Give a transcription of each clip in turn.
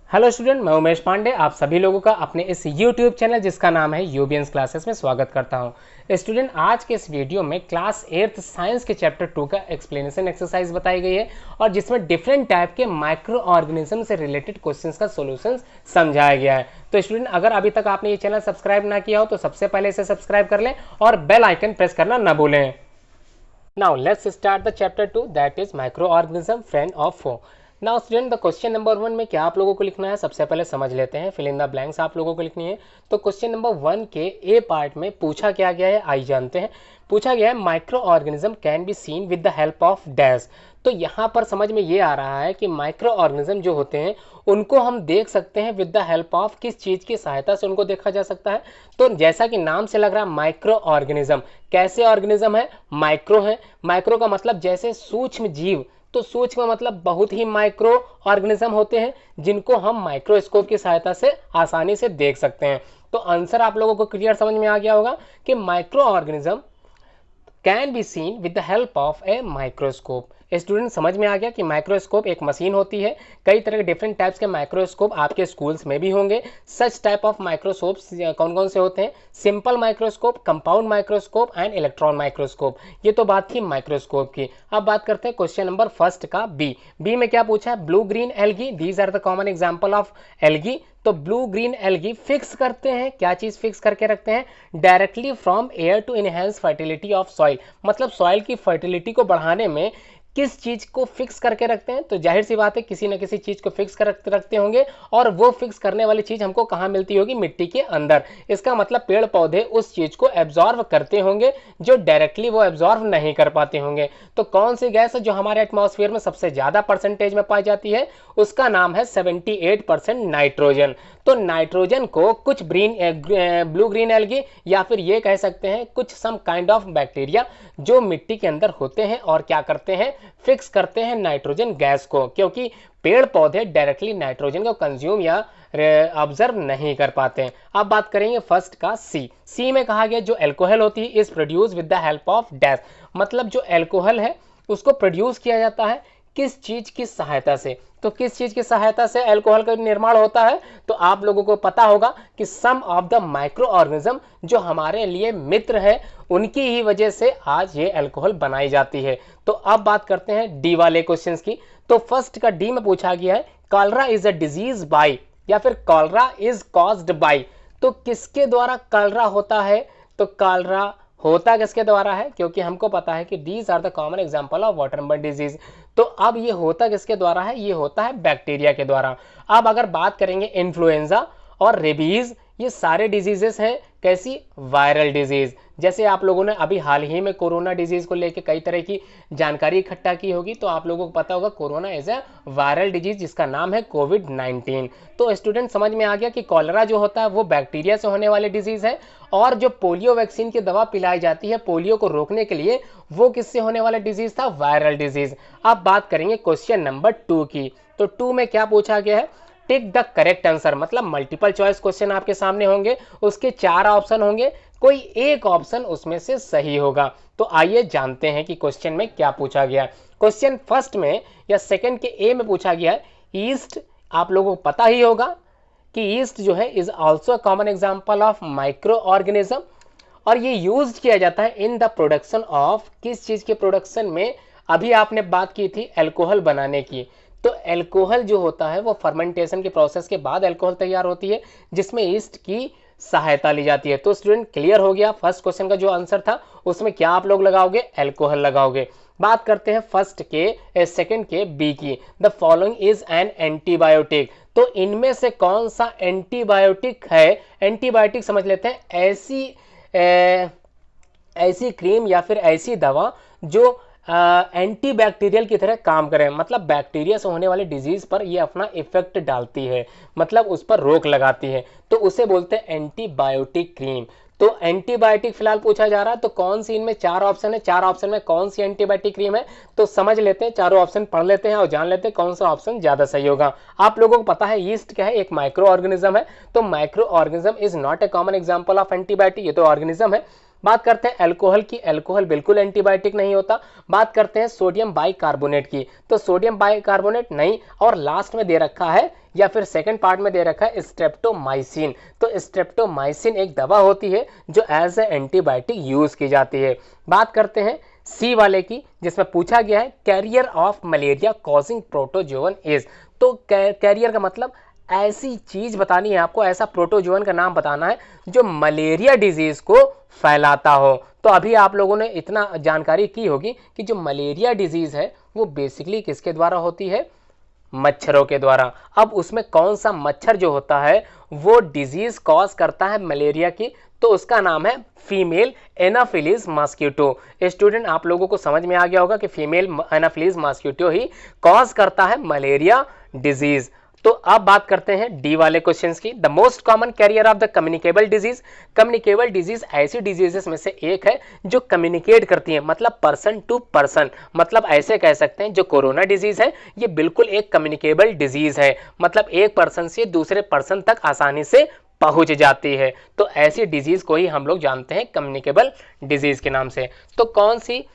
Hello student, मैं उमेश पांडे आप सभी लोगों का अपने इस यूट्यूब चैनल जिसका नाम है यूबियंस क्लासेस में स्वागत करता हूं। स्टूडेंट, आज के इस वीडियो में क्लास 8th साइंस के चैप्टर 2 का एक्सप्लेनेशन एक्सरसाइज बताई गई है और जिसमें डिफरेंट टाइप के माइक्रो ऑर्गेनिज्म से रिलेटेड क्वेश्चंस का सोल्यूशन समझाया गया है। तो स्टूडेंट, अगर अभी तक आपने ये चैनल सब्सक्राइब ना किया हो तो सबसे पहले इसे सब्सक्राइब कर लें और बेल आइकन प्रेस करना ना भूलें। Now let's start the chapter 2, that is microorganism friend of foe. Now student, the question number 1 में क्या आप लोगों को लिखना है सबसे पहले समझ लेते हैं। फिल इन द ब्लैंक्स आप लोगों को लिखनी है। तो क्वेश्चन नंबर 1 के ए पार्ट में पूछा क्या गया है आइए जानते हैं। पूछा गया है micro organism can be seen with the help of dash. तो यहाँ पर समझ में ये आ रहा है कि माइक्रो ऑर्गेनिज्म जो होते हैं उनको हम देख सकते हैं विद द हेल्प ऑफ, किस चीज़ की सहायता से उनको देखा जा सकता है। तो जैसा कि नाम से लग रहा है माइक्रो ऑर्गेनिज्म, कैसे ऑर्गेनिज्म है? माइक्रो है। माइक्रो का मतलब जैसे सूक्ष्म जीव, तो सूक्ष्म मतलब बहुत ही माइक्रो ऑर्गेनिज्म होते हैं जिनको हम माइक्रोस्कोप की सहायता से आसानी से देख सकते हैं। तो आंसर आप लोगों को क्लियर समझ में आ गया होगा कि micro organism can be seen with the help of a microscope. Student, समझ में आ गया कि माइक्रोस्कोप एक मशीन होती है। कई तरह के डिफरेंट टाइप्स के माइक्रोस्कोप आपके स्कूल्स में भी होंगे। सच टाइप ऑफ माइक्रोस्कोप्स कौन कौन से होते हैं? Simple microscope, compound microscope and electron microscope. ये तो बात थी माइक्रोस्कोप की। अब बात करते हैं क्वेश्चन नंबर फर्स्ट का बी में क्या पूछा है? Blue green algae, these are the common example of algae. तो ब्लू ग्रीन एल्गी फिक्स करते हैं, क्या चीज फिक्स करके रखते हैं? Directly from air to enhance fertility of soil. मतलब सॉइल की फर्टिलिटी को बढ़ाने में किस चीज को फिक्स करके रखते हैं? तो जाहिर सी बात है किसी न किसी चीज को फिक्स कर रखते होंगे और वो फिक्स करने वाली चीज हमको कहाँ मिलती होगी? मिट्टी के अंदर। इसका मतलब पेड़ पौधे उस चीज को एब्जॉर्व करते होंगे जो डायरेक्टली वो एब्जॉर्व नहीं कर पाते होंगे। तो कौन सी गैस है जो हमारे एटमॉस्फेयर में सबसे ज्यादा परसेंटेज में पाई जाती है? उसका नाम है 78% नाइट्रोजन। तो नाइट्रोजन को कुछ ब्लू ग्रीन एल्गी या फिर ये कह सकते हैं कुछ सम काइंड ऑफ बैक्टीरिया जो मिट्टी के अंदर होते हैं और क्या करते हैं? फिक्स करते हैं नाइट्रोजन गैस को, क्योंकि पेड़ पौधे डायरेक्टली नाइट्रोजन को कंज्यूम या ऑब्जर्व नहीं कर पाते हैं। अब बात करेंगे फर्स्ट का सी में कहा गया जो एल्कोहल होती है is produce with the help of dash. मतलब जो एल्कोहल है उसको प्रोड्यूस किया जाता है किस चीज की सहायता से? तो किस चीज की सहायता से एल्कोहल का निर्माण होता है? तो आप लोगों को पता होगा कि सम ऑफ द माइक्रो ऑर्गेनिज्म जो हमारे लिए मित्र है उनकी ही वजह से आज ये एल्कोहल बनाई जाती है। तो अब बात करते हैं डी वाले क्वेश्चंस की। तो फर्स्ट का डी में पूछा गया है cholera is a disease bye, या फिर कॉलरा इज कॉज्ड बाय। तो किसके द्वारा कॉलरा होता है? तो कॉलरा होता किसके द्वारा है? क्योंकि हमको पता है कि these are the common example of waterborne disease. तो अब ये होता किसके द्वारा है? ये होता है बैक्टीरिया के द्वारा। अब अगर बात करेंगे इन्फ्लुएंजा और रेबीज, ये सारे डिजीजेस हैं कैसी? Viral disease. जैसे आप लोगों ने अभी हाल ही में कोरोना डिजीज को लेकर कई तरह की जानकारी इकट्ठा की होगी, तो आप लोगों को पता होगा corona is a viral disease जिसका नाम है कोविड-19। तो स्टूडेंट, समझ में आ गया कि कॉलरा जो होता है वो बैक्टीरिया से होने वाली डिजीज है और जो पोलियो वैक्सीन की दवा पिलाई जाती है पोलियो को रोकने के लिए, वो किससे होने वाला डिजीज था? Viral disease. अब बात करेंगे क्वेश्चन नंबर 2 की। तो 2 में क्या पूछा गया है? Tick the correct answer. मतलब मल्टीपल चॉइस क्वेश्चन आपके सामने होंगे, उसके 4 ऑप्शन होंगे, कोई एक ऑप्शन उसमें से सही होगा। तो आइए जानते हैं कि क्वेश्चन में क्या पूछा गया। क्वेश्चन फर्स्ट में या सेकंड के ए में पूछा गया है ईस्ट। आप लोगों को पता ही होगा कि ईस्ट जो है is also common example of micro organism और ये यूज किया जाता है इन द प्रोडक्शन ऑफ, किस चीज के प्रोडक्शन में? अभी आपने बात की थी एल्कोहल बनाने की। तो एल्कोहल जो होता है वो फर्मेंटेशन के प्रोसेस के बाद एल्कोहल तैयार होती है जिसमें ईस्ट की सहायता ली जाती है। तो स्टूडेंट, क्लियर हो गया फर्स्ट क्वेश्चन का जो आंसर था उसमें क्या आप लोग लगाओगे? एल्कोहल लगाओगे। बात करते हैं फर्स्ट के सेकंड के बी की। The following is an antibiotic. तो इनमें से कौन सा एंटीबायोटिक है? एंटीबायोटिक समझ लेते हैं ऐसी क्रीम या फिर ऐसी दवा जो एंटीबैक्टीरियल की तरह काम करे। मतलब बैक्टीरिया से होने वाले डिजीज पर ये अपना इफेक्ट डालती है, मतलब उस पर रोक लगाती है, तो उसे बोलते हैं एंटीबायोटिक क्रीम। तो एंटीबायोटिक फिलहाल पूछा जा रहा है, तो कौन सी इनमें 4 ऑप्शन है? 4 ऑप्शन में कौन सी एंटीबायोटिक क्रीम है? तो समझ लेते हैं, चारों ऑप्शन पढ़ लेते हैं और जान लेते हैं कौन सा ऑप्शन ज्यादा सही होगा। आप लोगों को पता है यीस्ट क्या है? एक माइक्रो ऑर्गेनिज्म है। तो micro organism is not a common example of antibiotic. ये तो ऑर्गेनिज्म है बात करते हैं अल्कोहल की, अल्कोहल बिल्कुल एंटीबायोटिक नहीं होता। बात करते हैं सोडियम बाइकार्बोनेट की, तो सोडियम बाइकार्बोनेट नहीं, और लास्ट में दे रखा है या फिर सेकंड पार्ट में दे रखा है स्ट्रेप्टोमाइसिन। तो स्ट्रेप्टोमाइसिन एक दवा होती है जो एज ए एंटीबायोटिक यूज की जाती है। बात करते हैं सी वाले की, जिसमें पूछा गया है carrier of malaria causing protozoan is. तो कैरियर का मतलब ऐसी चीज बतानी है आपको, ऐसा प्रोटोजोवन का नाम बताना है जो मलेरिया डिजीज को फैलाता हो। तो अभी आप लोगों ने इतना जानकारी की होगी कि जो मलेरिया डिजीज है वो बेसिकली किसके द्वारा होती है, मच्छरों के द्वारा। अब उसमें कौन सा मच्छर जो होता है वो डिजीज कॉज करता है मलेरिया की, तो उसका नाम है फीमेल एनाफिलीज मॉस्किटो। स्टूडेंट आप लोगों को समझ में आ गया होगा कि फीमेल एनाफिलीज मॉस्किटो ही कॉज करता है मलेरिया डिजीज। तो अब बात करते हैं डी वाले क्वेश्चंस की। The most common carrier of the communicable disease. Communicable disease ऐसी डिजीजेस में से एक है जो कम्युनिकेट करती है, मतलब पर्सन टू पर्सन, मतलब ऐसे कह सकते हैं जो कोरोना डिजीज है ये बिल्कुल एक कम्युनिकेबल डिजीज है, मतलब एक पर्सन से दूसरे पर्सन तक आसानी से पहुंच जाती है। तो ऐसी डिजीज को ही हम लोग जानते हैं कम्युनिकेबल डिजीज के नाम से। तो कौन सी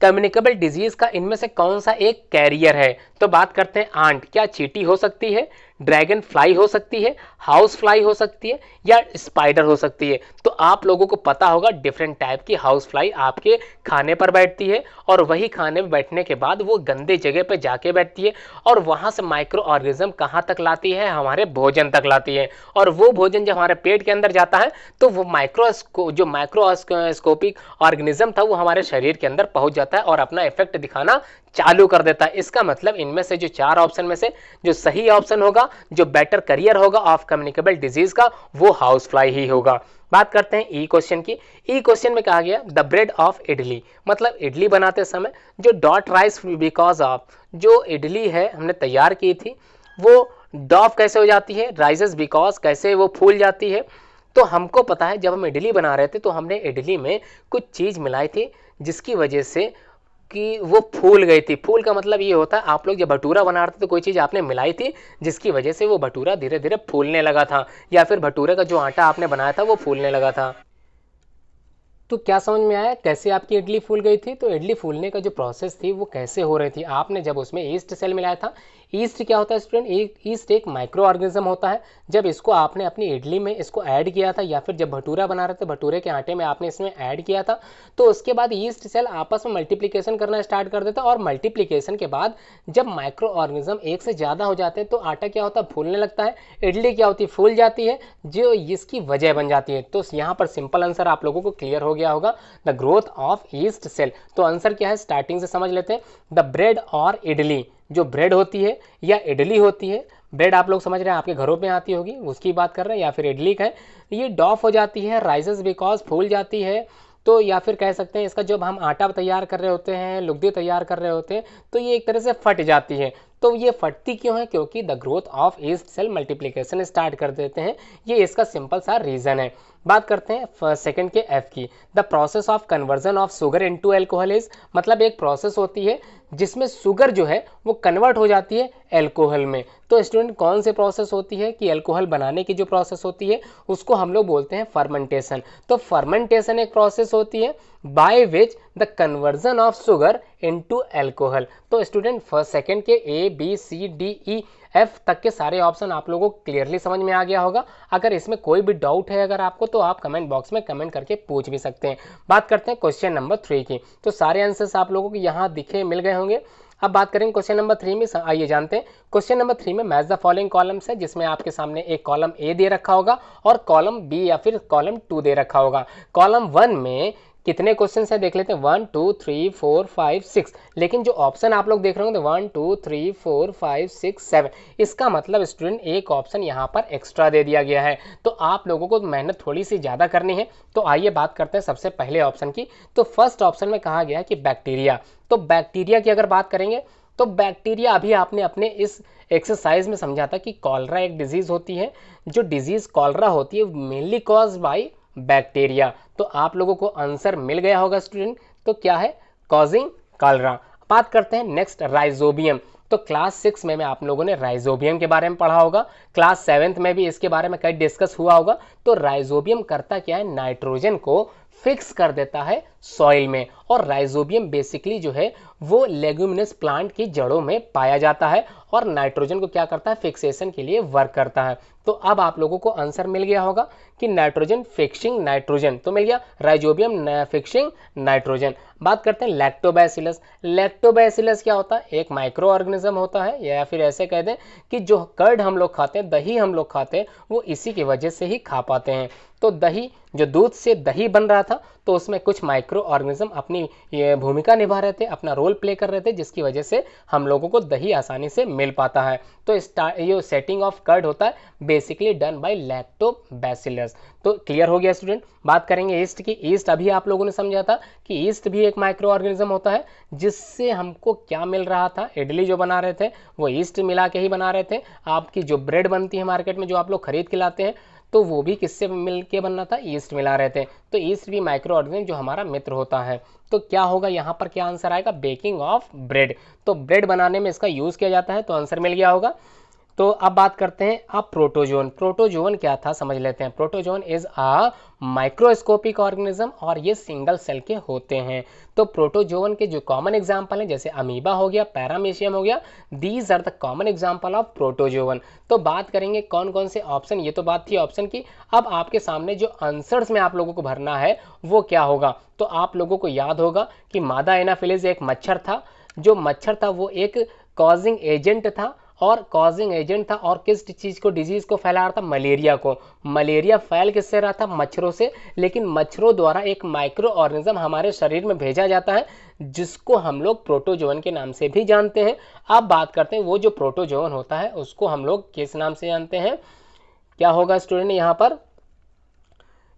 कम्युनिकेबल डिजीज का इनमें से कौन सा एक कैरियर है? तो बात करते हैं आंट। क्या चींटी हो सकती है, ड्रैगन फ्लाई हो सकती है, हाउस फ्लाई हो सकती है, या स्पाइडर हो सकती है? तो आप लोगों को पता होगा डिफरेंट टाइप की हाउस फ्लाई आपके खाने पर बैठती है, और वही खाने में बैठने के बाद वो गंदे जगह पे जाके बैठती है, और वहां से माइक्रो ऑर्गेनिज्म कहाँ तक लाती है, हमारे भोजन तक लाती है। और वो भोजन जब हमारे पेट के अंदर जाता है तो वो माइक्रोस्कोपिक ऑर्गेनिज्म था वो हमारे शरीर के अंदर पहुंच जाता है और अपना इफेक्ट दिखाना चालू कर देता है। इसका मतलब इनमें से जो चार ऑप्शन में से जो सही ऑप्शन होगा, जो बेटर करियर होगा ऑफ कम्युनिकेबल डिजीज का, वो हाउस फ्लाई ही होगा। बात करते हैं ई क्वेश्चन की। ई क्वेश्चन में कहा गया द ब्रेड ऑफ इडली, मतलब इडली बनाते समय जो डॉट राइस बिकॉज ऑफ, जो इडली है हमने तैयार की थी वो डॉफ कैसे हो जाती है, राइजेस बिकॉज कैसे वो फूल जाती है। तो हमको पता है जब हम इडली बना रहे थे तो हमने इडली में कुछ चीज़ मिलाई थी जिसकी वजह से कि वो फूल गई थी। फूल का मतलब ये होता है आप लोग जब भटूरा बना रहे थे तो कोई चीज़ आपने मिलाई थी जिसकी वजह से वो भटूरा धीरे धीरे फूलने लगा था, या फिर भटूरे का जो आटा आपने बनाया था वो फूलने लगा था। तो क्या समझ में आया कैसे आपकी इडली फूल गई थी? तो इडली फूलने का जो प्रोसेस थी वो कैसे हो रही थी, आपने जब उसमें ईस्ट सेल मिलाया था। ईस्ट क्या होता है स्टूडेंट? ईस्ट एक माइक्रो ऑर्गेनिज्म होता है। जब इसको आपने अपनी इडली में इसको ऐड किया था, या फिर जब भटूरा बना रहे थे भटूरे के आटे में आपने इसमें ऐड किया था, तो उसके बाद ईस्ट सेल आपस में मल्टीप्लिकेशन करना स्टार्ट कर देता है, और मल्टीप्लिकेशन के बाद जब माइक्रो ऑर्गेनिज्म एक से ज़्यादा हो जाते हैं तो आटा क्या होता है, फूलने लगता है। इडली क्या होती है, फूल जाती है, जो इसकी वजह बन जाती है। तो यहाँ पर सिंपल आंसर आप लोगों को क्लियर हो गया होगा, the growth of yeast cell. तो आंसर क्या है स्टार्टिंग से समझ लेते हैं। द ब्रेड और इडली, जो ब्रेड होती है या इडली होती है, ब्रेड आप लोग समझ रहे हैं आपके घरों में आती होगी उसकी बात कर रहे हैं, या फिर इडली का है, ये डॉफ हो जाती है, राइजेस बिकॉज फूल जाती है। तो या फिर कह सकते हैं इसका जब हम आटा तैयार कर रहे होते हैं, लुगदी तैयार कर रहे होते हैं, तो ये एक तरह से फट जाती है। तो ये फटती क्यों है? क्योंकि the growth of yeast cell multiplication start कर देते हैं, ये इसका सिंपल सा रीजन है। बात करते हैं सेकंड के एफ की। The process of conversion of sugar into alcohol is, मतलब एक प्रोसेस होती है जिसमें शुगर जो है वो कन्वर्ट हो जाती है अल्कोहल में। तो स्टूडेंट कौन सी प्रोसेस होती है कि अल्कोहल बनाने की जो प्रोसेस होती है उसको हम लोग बोलते हैं फर्मेंटेशन। तो फर्मेंटेशन एक प्रोसेस होती है by which the conversion of sugar into alcohol. तो स्टूडेंट फर्स्ट सेकंड के A B C D E F तक के सारे ऑप्शन आप लोगों को क्लियरली समझ में आ गया होगा। अगर इसमें कोई भी डाउट है अगर आपको, तो आप कमेंट बॉक्स में कमेंट करके पूछ भी सकते हैं। बात करते हैं क्वेश्चन नंबर 3 की। तो सारे आंसर्स आप लोगों को यहाँ दिखे मिल गए होंगे। अब बात करेंगे क्वेश्चन नंबर 3 में। आइए जानते हैं क्वेश्चन नंबर 3 में मैच द फॉलोइंग कॉलम्स है, जिसमें आपके सामने एक कॉलम ए दे रखा होगा और कॉलम बी या फिर कॉलम 2 दे रखा होगा। कॉलम 1 में कितने क्वेश्चन है देख लेते हैं, 1 2 3 4 5 6, लेकिन जो ऑप्शन आप लोग देख रहे होंगे 1 2 3 4 5 6 7, इसका मतलब स्टूडेंट एक ऑप्शन यहाँ पर एक्स्ट्रा दे दिया गया है। तो आप लोगों को मेहनत थोड़ी सी ज़्यादा करनी है। तो आइए बात करते हैं सबसे पहले ऑप्शन की। तो फर्स्ट ऑप्शन में कहा गया है कि बैक्टीरिया। तो बैक्टीरिया की अगर बात करेंगे तो बैक्टीरिया अभी आपने अपने इस एक्सरसाइज में समझा था कि कॉलरा एक डिजीज होती है। जो डिजीज कॉलरा होती है मेनली कॉज बाय बैक्टीरिया। तो आप लोगों को आंसर मिल गया होगा स्टूडेंट। तो क्या है, कॉजिंग कॉलरा। बात करते हैं नेक्स्ट राइजोबियम। तो क्लास 6 में आप लोगों ने राइजोबियम के बारे में पढ़ा होगा, क्लास 7th में भी इसके बारे में कहीं डिस्कस हुआ होगा। तो राइजोबियम करता क्या है, नाइट्रोजन को फिक्स कर देता है सॉइल में। और राइजोबियम बेसिकली जो है वो लेग्यूमिनस प्लांट की जड़ों में पाया जाता है और नाइट्रोजन को क्या करता है, फिक्सेशन के लिए वर्क करता है। तो अब आप लोगों को आंसर मिल गया होगा कि नाइट्रोजन फिक्सिंग नाइट्रोजन, तो मिल गया राइजोबियम फिक्सिंग नाइट्रोजन। बात करते हैं लैक्टोबैसिलस। लैक्टोबैसिलस क्या होता है, एक माइक्रो ऑर्गेनिज्म होता है, या फिर ऐसे कह दें कि जो कर्ड हम लोग खाते हैं, दही हम लोग खाते हैं, वो इसी की वजह से ही खा पाते हैं। तो दही, जो दूध से दही बन रहा था, तो उसमें कुछ माइक्रो ऑर्गेनिज्म अपनी ये भूमिका निभा रहे थे, अपना रोल प्ले कर रहे थे, जिसकी वजह से हम लोगों को दही आसानी से मिल पाता है। तो ये सेटिंग ऑफ कर्ड होता है बेसिकली डन बाय लैक्टोबैसिलस। तो क्लियर हो गया स्टूडेंट। बात करेंगे ईस्ट की। ईस्ट अभी आप लोगों ने समझा था कि ईस्ट भी एक माइक्रो ऑर्गेनिज्म होता है, जिससे हमको क्या मिल रहा था, इडली जो बना रहे थे वो ईस्ट मिला के ही बना रहे थे। आपकी जो ब्रेड बनती है मार्केट में, जो आप लोग खरीद के लाते हैं, तो वो भी किससे मिल के बनना था, ईस्ट मिला रहे थे। तो ईस्ट भी माइक्रो ऑर्गेनिज्म जो हमारा मित्र होता है। तो क्या होगा यहाँ पर, क्या आंसर आएगा, बेकिंग ऑफ ब्रेड। तो ब्रेड बनाने में इसका यूज किया जाता है, तो आंसर मिल गया होगा। तो अब बात करते हैं अब प्रोटोजोन। प्रोटोजोन क्या था समझ लेते हैं। Protozoan is a microscopic organism और ये सिंगल सेल के होते हैं। तो प्रोटोजोन के जो कॉमन एग्जांपल हैं, जैसे अमीबा हो गया, पैरामीशियम हो गया, these are the common example of protozoan. तो बात करेंगे कौन कौन से ऑप्शन, ये तो बात थी ऑप्शन की। अब आपके सामने जो आंसर्स में आप लोगों को भरना है वो क्या होगा। तो आप लोगों को याद होगा कि मादा एनाफिलिस एक मच्छर था, जो मच्छर था वो एक कॉजिंग एजेंट था, और कॉजिंग एजेंट था, और किस चीज को, डिजीज को फैला रहा था, मलेरिया को। मलेरिया फैल किससे रहा था, मच्छरों से। लेकिन मच्छरों द्वारा एक माइक्रो ऑर्गेनिज्म हमारे शरीर में भेजा जाता है, जिसको हम लोग प्रोटोजोन के नाम से भी जानते हैं। अब बात करते हैं वो जो प्रोटोजोन होता है उसको हम लोग किस नाम से जानते हैं। क्या होगा स्टूडेंट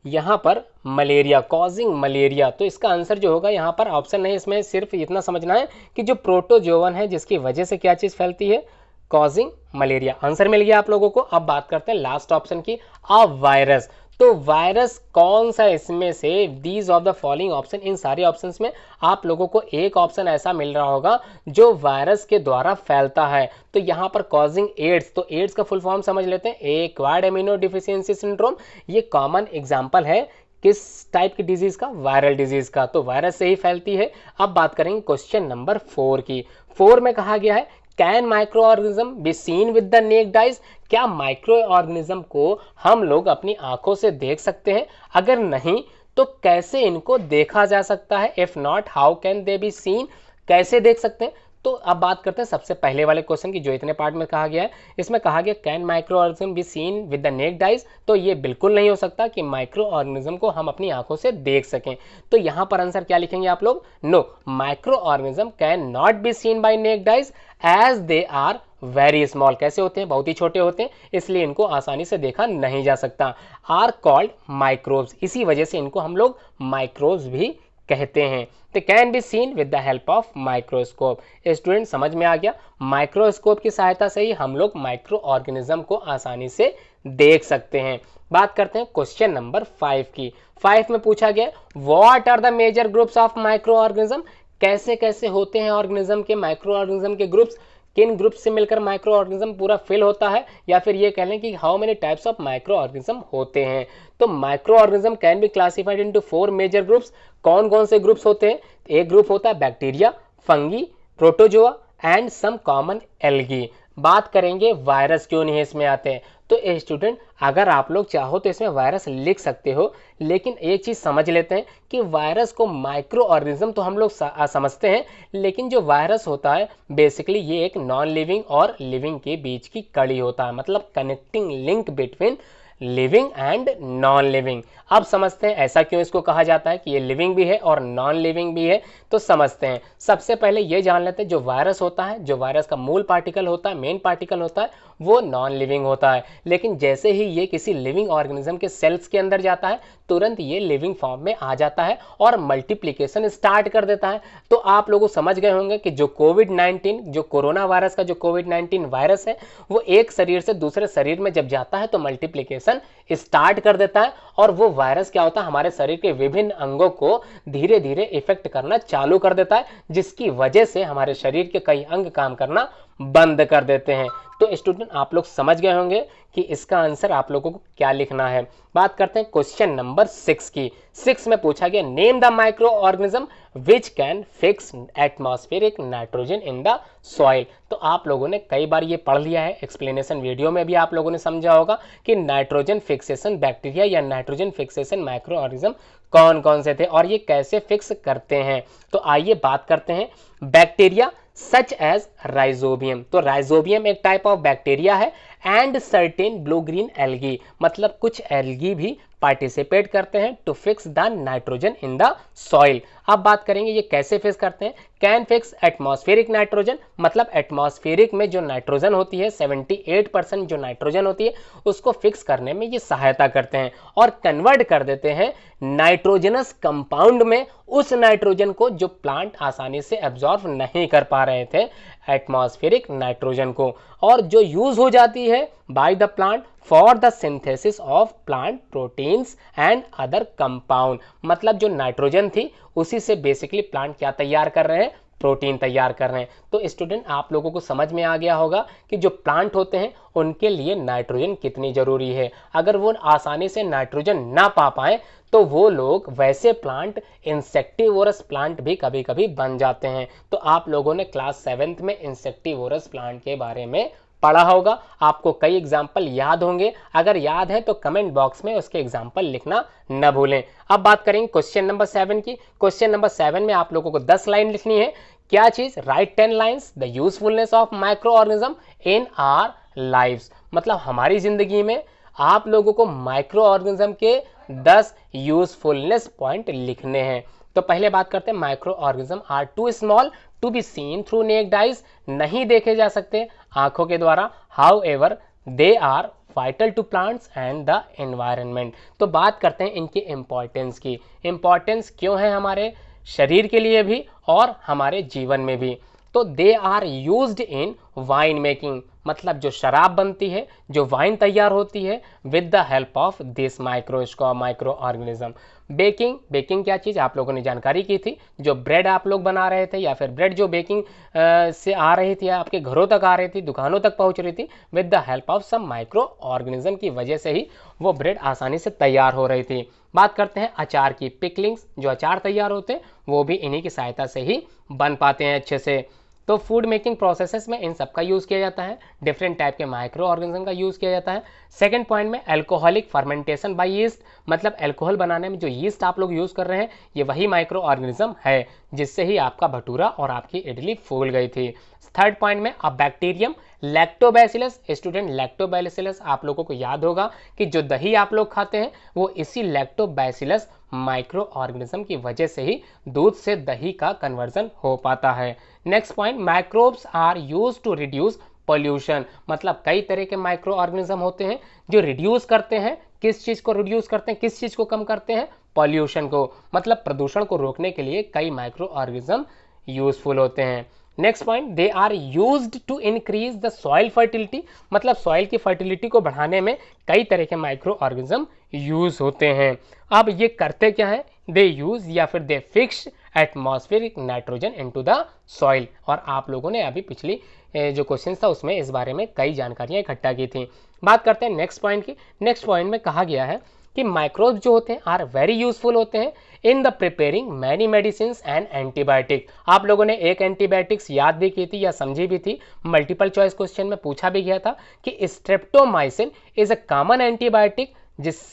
यहाँ पर मलेरिया, कॉजिंग मलेरिया। तो इसका आंसर जो होगा यहाँ पर ऑप्शन नहीं, इसमें सिर्फ इतना समझना है कि जो प्रोटोजोवन है जिसकी वजह से क्या चीज फैलती है, कॉजिंग मलेरिया। आंसर मिल गया आप लोगों को। अब बात करते हैं लास्ट ऑप्शन की, अब वायरस। तो वायरस कौन सा इसमें से, these of the following option, इन सारे ऑप्शंस में आप लोगों को एक ऑप्शन ऐसा मिल रहा होगा जो वायरस के द्वारा फैलता है। तो यहाँ पर कॉजिंग एड्स, तो एड्स का फुल फॉर्म समझ लेते हैं, एक्वायर्ड एमिनो डिफिशियंसी सिंड्रोम। ये कॉमन एग्जाम्पल है किस टाइप की डिजीज का, वायरल डिजीज का। तो वायरस से ही फैलती है। अब बात करेंगे क्वेश्चन नंबर 4 की। 4 में कहा गया है can micro organism be seen with the necked eyes. क्या माइक्रो ऑर्गेनिज्म को हम लोग अपनी आंखों से देख सकते हैं, अगर नहीं तो कैसे इनको देखा जा सकता है, if not how can they be seen, कैसे देख सकते हैं। तो अब बात करते हैं सबसे पहले वाले क्वेश्चन की, जो इतने पार्ट में कहा गया है। इसमें कहा गया can micro organism be seen with the necked eyes. तो ये बिल्कुल नहीं हो सकता कि माइक्रो ऑर्गेनिज्म को हम अपनी आंखों से देख सकें। तो यहाँ पर आंसर क्या लिखेंगे आप लोग, no, micro organism can not be seen by naked eyes as they are very small. कैसे होते हैं, बहुत ही छोटे होते हैं, इसलिए इनको आसानी से देखा नहीं जा सकता। आर कॉल्ड माइक्रोब्स, इसी वजह से इनको हम लोग माइक्रोब्स भी कहते हैं। तो can be seen with the help of microscope. Student समझ में आ गया, माइक्रोस्कोप की सहायता से ही हम लोग माइक्रो ऑर्गेनिज्म को आसानी से देख सकते हैं। बात करते हैं क्वेश्चन नंबर 5 की। 5 में पूछा गया what are the major groups of micro organism. कैसे कैसे होते हैं ऑर्गेनिज्म के, माइक्रो ऑर्गेनिज्म के ग्रुप्स, किन ग्रुप से मिलकर माइक्रो ऑर्गेनिज्म पूरा फिल होता है, या फिर ये कह लें कि how many types of micro organism होते हैं। तो micro organism can be classified into 4 major groups. कौन कौन से ग्रुप्स होते हैं, एक ग्रुप होता है bacteria, fungi, protozoa and some common algae. बात करेंगे वायरस क्यों नहीं इसमें आते हैं। तो स्टूडेंट अगर आप लोग चाहो तो इसमें वायरस लिख सकते हो, लेकिन एक चीज समझ लेते हैं कि वायरस को माइक्रो ऑर्गेनिज्म तो हम लोग समझते हैं, लेकिन जो वायरस होता है बेसिकली ये एक नॉन लिविंग और लिविंग के बीच की कड़ी होता है, मतलब connecting link between living and non living. अब समझते हैं ऐसा क्यों इसको कहा जाता है कि ये लिविंग भी है और नॉन लिविंग भी है। तो समझते हैं, सबसे पहले ये जान लेते हैं जो वायरस होता है, जो वायरस का मूल पार्टिकल होता है, मेन पार्टिकल होता है, वो नॉन लिविंग होता है। लेकिन जैसे ही ये किसी लिविंग ऑर्गेनिज्म के सेल्स के अंदर जाता है, तुरंत ये लिविंग फॉर्म में आ जाता है और मल्टीप्लिकेशन स्टार्ट कर देता है। तो आप लोग समझ गए होंगे कि जो कोविड-19, जो कोरोना वायरस का जो कोविड-19 वायरस है, वो एक शरीर से दूसरे शरीर में जब जाता है तो मल्टीप्लिकेशन स्टार्ट कर देता है, और वो वायरस क्या होता है, हमारे शरीर के विभिन्न अंगों को धीरे धीरे इफेक्ट करना चालू कर देता है, जिसकी वजह से हमारे शरीर के कई अंग काम करना बंद कर देते हैं। तो स्टूडेंट आप लोग समझ गए होंगे कि इसका आंसर आप लोगों को क्या लिखना है। बात करते हैं क्वेश्चन नंबर 6 की। 6 में पूछा गया name the micro organism which can fix atmospheric nitrogen in the soil. तो आप लोगों ने कई बार ये पढ़ लिया है, एक्सप्लेनेशन वीडियो में भी आप लोगों ने समझा होगा कि नाइट्रोजन फिक्सेशन बैक्टीरिया या नाइट्रोजन फिक्सेशन माइक्रो ऑर्गेनिज्म कौन कौन से थे और ये कैसे फिक्स करते हैं। तो आइए बात करते हैं। बैक्टीरिया सच एज राइजोबियम, तो राइजोबियम एक टाइप ऑफ बैक्टीरिया है and certain blue green algae, मतलब कुछ एल्गी भी पार्टिसिपेट करते हैं to fix the nitrogen in the soil. अब बात करेंगे ये कैसे फिक्स करते हैं। कैन फिक्स एटमॉस्फेरिक नाइट्रोजन, मतलब एटमॉस्फेरिक में जो नाइट्रोजन होती है 78% जो नाइट्रोजन होती है उसको फिक्स करने में ये सहायता करते हैं और कन्वर्ट कर देते हैं नाइट्रोजनस कंपाउंड में उस नाइट्रोजन को जो प्लांट आसानी से एब्जॉर्ब नहीं कर पा रहे थे एटमॉस्फेरिक नाइट्रोजन को, और जो यूज हो जाती है by the plant for the synthesis of plant proteins and other compound. मतलब जो नाइट्रोजन थी उसी से बेसिकली प्लांट क्या तैयार कर रहे हैं, प्रोटीन तैयार कर रहे हैं। तो स्टूडेंट आप लोगों को समझ में आ गया होगा कि जो प्लांट होते हैं उनके लिए नाइट्रोजन कितनी जरूरी है। अगर वो आसानी से नाइट्रोजन ना पा पाए तो वो लोग वैसे प्लांट इंसेक्टिवोरस प्लांट भी कभी कभी बन जाते हैं। तो आप लोगों ने क्लास 7th में इंसेक्टिवोरस प्लांट के बारे में पढ़ा होगा, आपको कई एग्जाम्पल याद होंगे। अगर याद है तो कमेंट बॉक्स में उसके एग्जाम्पल लिखना न भूलें। अब बात करेंगे क्वेश्चन नंबर 7 की। क्वेश्चन नंबर 7 में आप लोगों को 10 लाइन लिखनी है। क्या चीज, write 10 lines the usefulness of micro organism in our lives, मतलब हमारी जिंदगी में आप लोगों को माइक्रो ऑर्गेनिज्म के 10 यूजफुलनेस पॉइंट लिखने हैं। तो पहले बात करते हैं micro organism are too small to be seen through naked eyes, नहीं देखे जा सकते आंखों के द्वारा, however they are vital to plants and the environment. तो बात करते हैं इनकी इंपॉर्टेंस की। इंपॉर्टेंस क्यों है हमारे शरीर के लिए भी और हमारे जीवन में भी। तो they are used in wine making, मतलब जो शराब बनती है, जो वाइन तैयार होती है with the help of this micro organism. Baking, baking क्या चीज़ आप लोगों ने जानकारी की थी, जो ब्रेड आप लोग बना रहे थे या फिर ब्रेड जो बेकिंग से आ रही थी, आपके घरों तक आ रही थी, दुकानों तक पहुंच रही थी, with the help of some micro organism की वजह से ही वो ब्रेड आसानी से तैयार हो रही थी। बात करते हैं अचार की। पिकलिंग्स, जो अचार तैयार होते हैं वो भी इन्हीं की सहायता से ही बन पाते हैं अच्छे से। तो फूड मेकिंग प्रोसेसेस में इन सब का यूज़ किया जाता है, डिफरेंट टाइप के माइक्रो ऑर्गेनिज्म का यूज़ किया जाता है। सेकंड पॉइंट में अल्कोहलिक फर्मेंटेशन बाय यीस्ट, मतलब अल्कोहल बनाने में जो यीस्ट आप लोग यूज़ कर रहे हैं ये वही माइक्रो ऑर्गेनिज्म है जिससे ही आपका भटूरा और आपकी इडली फूल गई थी। थर्ड पॉइंट में अब बैक्टीरियम लैक्टोबैसिलस। स्टूडेंट लैक्टोबैसिलस आप लोगों को याद होगा कि जो दही आप लोग खाते हैं वो इसी लैक्टोबैसिलस माइक्रो ऑर्गेनिज्म की वजह से ही दूध से दही का कन्वर्जन हो पाता है। Next point, microbes are use to reduce pollution, मतलब कई तरह के माइक्रो ऑर्गेनिज्म होते हैं जो रिड्यूस करते हैं, किस चीज को रिड्यूस करते हैं, किस चीज को कम करते हैं, पॉल्यूशन को, मतलब प्रदूषण को रोकने के लिए कई माइक्रो ऑर्गेनिज्म यूजफुल होते हैं। Next point, they are used to increase the soil fertility, मतलब सॉइल की फर्टिलिटी को बढ़ाने में कई तरह के माइक्रो ऑर्गेनिज्म यूज होते हैं। अब ये करते क्या है, दे यूज या फिर दे fix atmospheric nitrogen into the soil. और आप लोगों ने अभी पिछली जो क्वेश्चन था उसमें इस बारे में कई जानकारियां इकट्ठा की थी। बात करते हैं नेक्स्ट पॉइंट की। नेक्स्ट पॉइंट में कहा गया है कि माइक्रोब जो होते हैं आर वेरी यूजफुल होते हैं in the preparing many medicine and antibiotic. आप लोगों ने एक एंटीबायोटिक्स याद भी की थी या समझी भी थी, मल्टीपल चॉइस क्वेश्चन में पूछा भी गया था कि streptomycin is a common antibiotic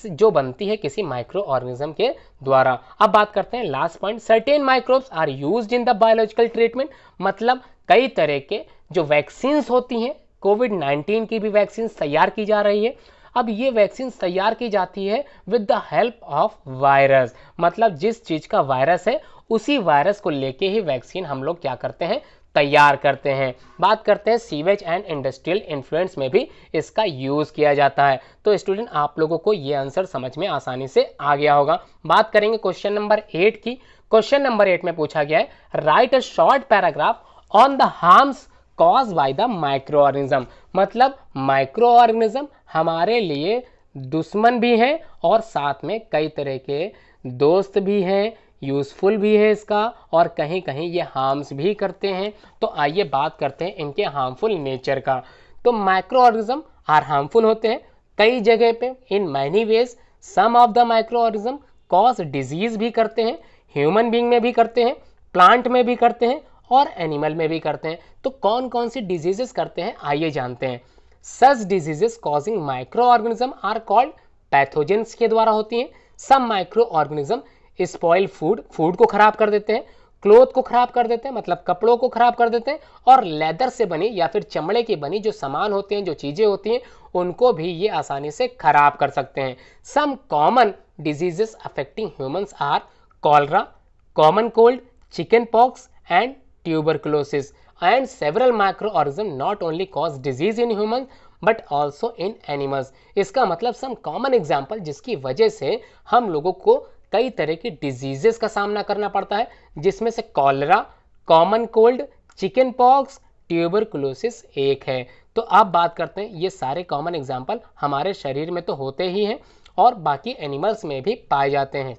जो बनती है किसी माइक्रो ऑर्गेनिज्म के द्वारा। अब बात करते हैं last point, certain microbes are used in the biological treatment, मतलब कई तरह के जो वैक्सीन होती हैं, कोविड-19 की भी वैक्सीन तैयार की जा रही है। अब ये वैक्सीन तैयार की जाती है with the help of virus, मतलब जिस चीज का वायरस है उसी वायरस को लेके ही वैक्सीन हम लोग क्या करते हैं, तैयार करते हैं। बात करते हैं सीवेज एंड इंडस्ट्रियल इन्फ्लुएंस में भी इसका यूज किया जाता है। तो स्टूडेंट आप लोगों को ये आंसर समझ में आसानी से आ गया होगा। बात करेंगे क्वेश्चन नंबर 8 की। क्वेश्चन नंबर 8 में पूछा गया है, right a short paragraph on the harms cause by the micro organism, मतलब माइक्रो ऑर्गेनिज्म हमारे लिए दुश्मन भी हैं और साथ में कई तरह के दोस्त भी हैं, यूजफुल भी है इसका, और कहीं कहीं ये हार्म्स भी करते हैं। तो आइए बात करते हैं इनके हार्मफुल नेचर का। तो माइक्रो ऑर्गेनिज्म आर हार्मफुल होते हैं कई जगह पे in many ways. Some of the micro organism cause disease भी करते हैं, ह्यूमन बीइंग में भी करते हैं, प्लांट में भी करते हैं और एनिमल में भी करते हैं। तो कौन कौन सी डिजीजेस करते हैं आइए जानते हैं। Such diseases causing micro organism are called pathogens के द्वारा होती हैं। Some micro organism spoil food, food को खराब कर देते हैं, क्लोथ को खराब कर देते हैं मतलब कपड़ों को खराब कर देते हैं, और लेदर से बनी या फिर चमड़े की बनी जो सामान होते हैं, जो चीजें होती हैं, उनको भी ये आसानी से खराब कर सकते हैं। Some common diseases affecting humans are cholera, common cold, chicken pox and tuberculosis. And several microorganism not only cause disease in human but also in animals. इसका मतलब सम कॉमन एग्जाम्पल जिसकी वजह से हम लोगों को कई तरह की डिजीजेस का सामना करना पड़ता है, जिसमें से cholera, common cold, chicken pox, tuberculosis एक है। तो अब बात करते हैं, ये सारे कॉमन एग्जाम्पल हमारे शरीर में तो होते ही हैं और बाकी एनिमल्स में भी पाए जाते हैं।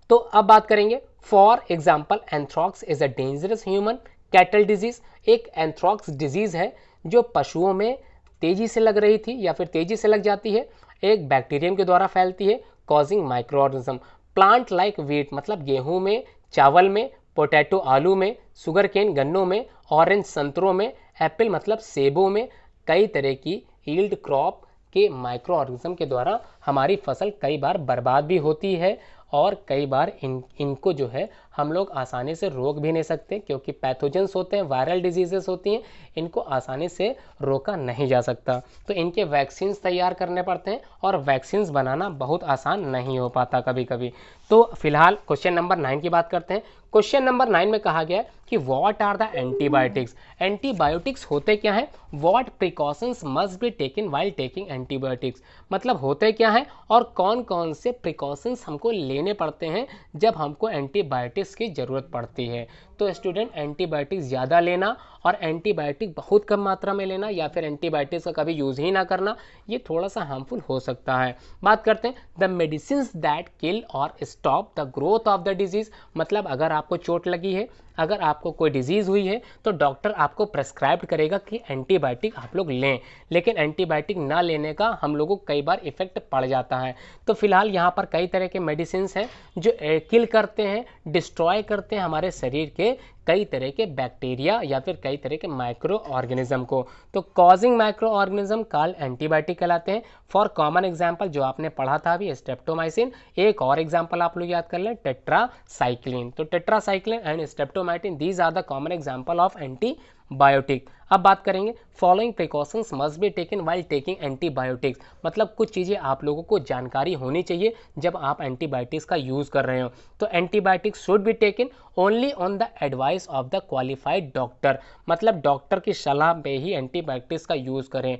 तो अब बात करेंगे, for example anthrax is a dangerous human cattle disease. एक एंथ्रॉक्स डिजीज है जो पशुओं में तेजी से लग रही थी या फिर तेजी से लग जाती है, एक बैक्टीरियम के द्वारा फैलती है, causing micro organism. Plant like wheat मतलब गेहूं में, चावल में, पोटैटो आलू में, सुगर केन गन्नों में, ऑरेंज संतरों में, एप्पल मतलब सेबों में, कई तरह की यील्ड क्रॉप के माइक्रो ऑर्गेनिज्म के द्वारा हमारी फसल कई बार बर्बाद भी होती है और कई बार इनको जो है हम लोग आसानी से रोक भी नहीं सकते, क्योंकि पैथोजेंस होते हैं, वायरल डिजीजेस होती हैं, इनको आसानी से रोका नहीं जा सकता। तो इनके वैक्सीन तैयार करने पड़ते हैं और वैक्सीन बनाना बहुत आसान नहीं हो पाता कभी कभी। तो फिलहाल क्वेश्चन नंबर 9 की बात करते हैं। क्वेश्चन नंबर 9 में कहा गया कि what are the antibiotics. Antibiotics होते क्या है, what precautions must be taken while taking antibiotics. मतलब होते क्या है और कौन कौन से प्रिकॉशंस हमको लेने पड़ते हैं जब हमको एंटीबायोटिक्स की ज़रूरत पड़ती है। तो स्टूडेंट, एंटीबायोटिक्स ज़्यादा लेना और एंटीबायोटिक बहुत कम मात्रा में लेना या फिर एंटीबायोटिक्स का कभी यूज़ ही ना करना, ये थोड़ा सा हार्मफुल हो सकता है। बात करते हैं द मेडिसिन दैट किल और stop the growth of the disease. मतलब अगर आपको चोट लगी है, अगर आपको कोई डिजीज़ हुई है, तो डॉक्टर आपको प्रेस्क्राइब करेगा कि एंटीबायोटिक आप लोग लें, लेकिन एंटीबायोटिक ना लेने का हम लोगों को कई बार इफेक्ट पड़ जाता है। तो फिलहाल यहाँ पर कई तरह के मेडिसिन हैं जो किल करते हैं, डिस्ट्रॉय करते हैं हमारे शरीर के कई तरह के बैक्टीरिया या फिर कई तरह के माइक्रो ऑर्गेनिज्म को। तो causing micro organism called antibiotic कहलाते हैं। फॉर कॉमन एग्जांपल जो आपने पढ़ा था अभी, स्ट्रेप्टोमाइसिन। एक और एग्जांपल आप लोग याद कर लें, टेट्रासाइक्लिन। तो tetracycline and streptomycin, these are the common example of antibiotic. अब बात करेंगे, following precautions must be taken while taking antibiotics. मतलब कुछ चीज़ें आप लोगों को जानकारी होनी चाहिए जब आप एंटीबायोटिक्स का यूज़ कर रहे हो। तो antibiotics should be taken only on the advice of the qualified doctor. मतलब डॉक्टर की सलाह पे ही एंटीबायोटिक्स का यूज़ करें।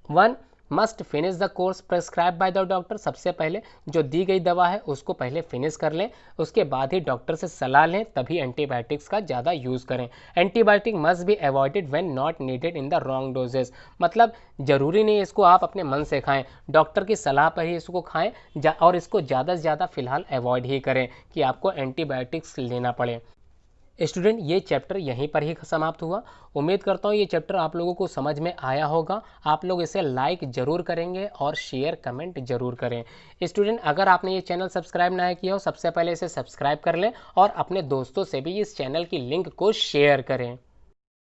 1 must finish the course prescribe by the doctor. सबसे पहले जो दी गई दवा है उसको पहले फिनिश कर लें, उसके बाद ही डॉक्टर से सलाह लें, तभी एंटीबायोटिक्स का ज़्यादा यूज़ करें। Antibiotic must be avoided when not needed in the wrong doses. मतलब ज़रूरी नहीं इसको आप अपने मन से खाएं, डॉक्टर की सलाह पर ही इसको खाएं और इसको ज़्यादा से ज़्यादा फिलहाल अवॉइड ही करें कि आपको एंटीबायोटिक्स लेना पड़े। स्टूडेंट, ये चैप्टर यहीं पर ही समाप्त हुआ। उम्मीद करता हूँ ये चैप्टर आप लोगों को समझ में आया होगा। आप लोग इसे लाइक ज़रूर करेंगे और शेयर कमेंट ज़रूर करें। स्टूडेंट, अगर आपने ये चैनल सब्सक्राइब ना किया हो, सबसे पहले इसे सब्सक्राइब कर लें और अपने दोस्तों से भी इस चैनल की लिंक को शेयर करें।